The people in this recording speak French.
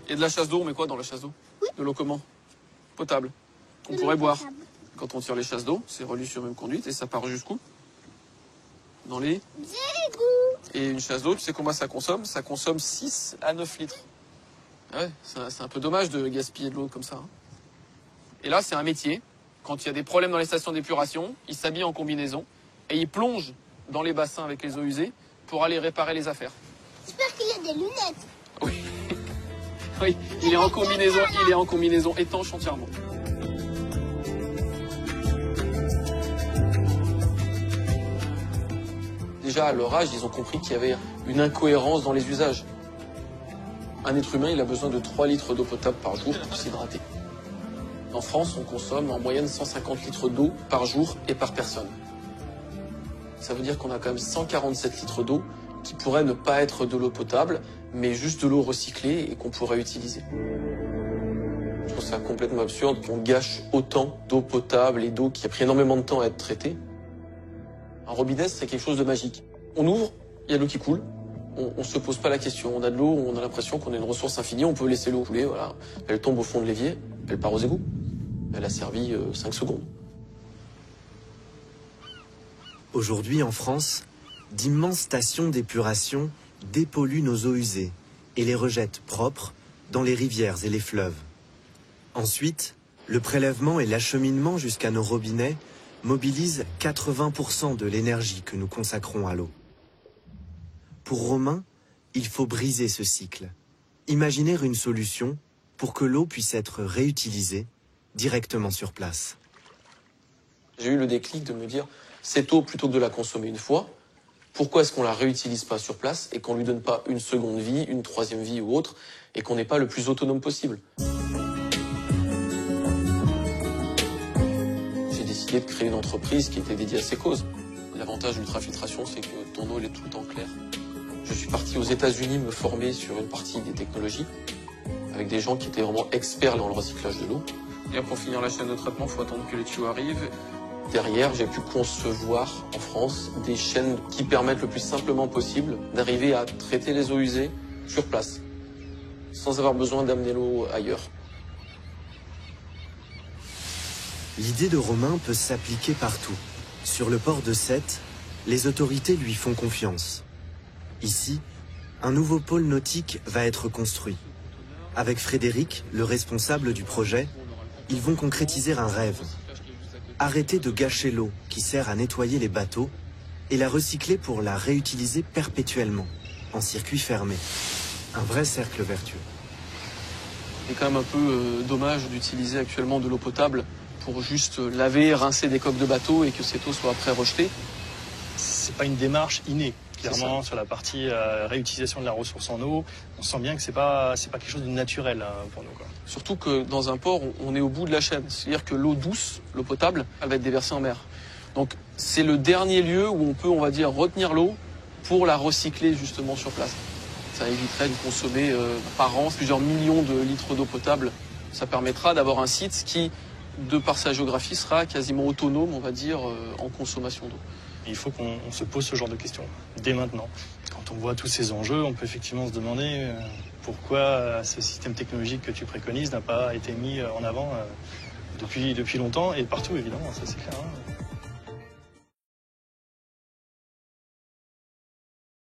Et de la chasse d'eau, on met quoi dans la chasse d'eau? Oui. De l'eau comment? Potable. Qu'on pourrait boire. Quand on tire les chasses d'eau, c'est relié sur une même conduite et ça part jusqu'où? Dans les égouts. Et une chasse d'eau, tu sais combien ça consomme? Ça consomme 6 à 9 litres. Ouais, c'est un peu dommage de gaspiller de l'eau comme ça. Hein. Et là, c'est un métier. Quand il y a des problèmes dans les stations d'épuration, ils s'habillent en combinaison et ils plongent dans les bassins avec les eaux usées pour aller réparer les affaires. J'espère qu'il a des lunettes. Oui. Oui, il est en combinaison étanche entièrement. Déjà, à leur âge, ils ont compris qu'il y avait une incohérence dans les usages. Un être humain, il a besoin de 3 litres d'eau potable par jour pour s'hydrater. En France, on consomme en moyenne 150 litres d'eau par jour et par personne. Ça veut dire qu'on a quand même 147 litres d'eau qui pourrait ne pas être de l'eau potable, mais juste de l'eau recyclée et qu'on pourrait utiliser. Je trouve ça complètement absurde qu'on gâche autant d'eau potable et d'eau qui a pris énormément de temps à être traitée. Un robinet, c'est quelque chose de magique. On ouvre, il y a de l'eau qui coule, on se pose pas la question. On a de l'eau, on a l'impression qu'on a une ressource infinie, on peut laisser l'eau couler, voilà. Elle tombe au fond de l'évier, elle part aux égouts. Elle a servi 5 secondes. Aujourd'hui, en France, d'immenses stations d'épuration dépolluent nos eaux usées et les rejettent propres dans les rivières et les fleuves. Ensuite, le prélèvement et l'acheminement jusqu'à nos robinets mobilisent 80% de l'énergie que nous consacrons à l'eau. Pour Romain, il faut briser ce cycle. Imaginer une solution pour que l'eau puisse être réutilisée directement sur place. J'ai eu le déclic de me dire, cette eau, plutôt que de la consommer une fois, pourquoi est-ce qu'on la réutilise pas sur place et qu'on lui donne pas une seconde vie, une troisième vie ou autre, et qu'on n'est pas le plus autonome possible? J'ai décidé de créer une entreprise qui était dédiée à ces causes. L'avantage de l'ultrafiltration, c'est que ton eau, elle est tout le temps claire. Je suis parti aux États-Unis me former sur une partie des technologies, avec des gens qui étaient vraiment experts dans le recyclage de l'eau. Et pour finir la chaîne de traitement, il faut attendre que les tuyaux arrivent. Derrière, j'ai pu concevoir en France des chaînes qui permettent le plus simplement possible d'arriver à traiter les eaux usées sur place, sans avoir besoin d'amener l'eau ailleurs. L'idée de Romain peut s'appliquer partout. Sur le port de Sète, les autorités lui font confiance. Ici, un nouveau pôle nautique va être construit. Avec Frédéric, le responsable du projet, ils vont concrétiser un rêve. Arrêter de gâcher l'eau qui sert à nettoyer les bateaux et la recycler pour la réutiliser perpétuellement, en circuit fermé. Un vrai cercle vertueux. C'est quand même un peu dommage d'utiliser actuellement de l'eau potable pour juste laver, rincer des coques de bateau et que cette eau soit après rejetée. C'est pas une démarche innée. Clairement, sur la partie réutilisation de la ressource en eau, on sent bien que c'est pas quelque chose de naturel pour nous, quoi. Surtout que dans un port, on est au bout de la chaîne. C'est-à-dire que l'eau douce, l'eau potable, elle va être déversée en mer. Donc c'est le dernier lieu où on peut, on va dire, retenir l'eau pour la recycler justement sur place. Ça éviterait de consommer par an plusieurs millions de litres d'eau potable. Ça permettra d'avoir un site qui, de par sa géographie, sera quasiment autonome, on va dire, en consommation d'eau. Il faut qu'on se pose ce genre de questions, dès maintenant. Quand on voit tous ces enjeux, on peut effectivement se demander pourquoi ce système technologique que tu préconises n'a pas été mis en avant depuis longtemps et partout, évidemment, ça c'est clair. Hein.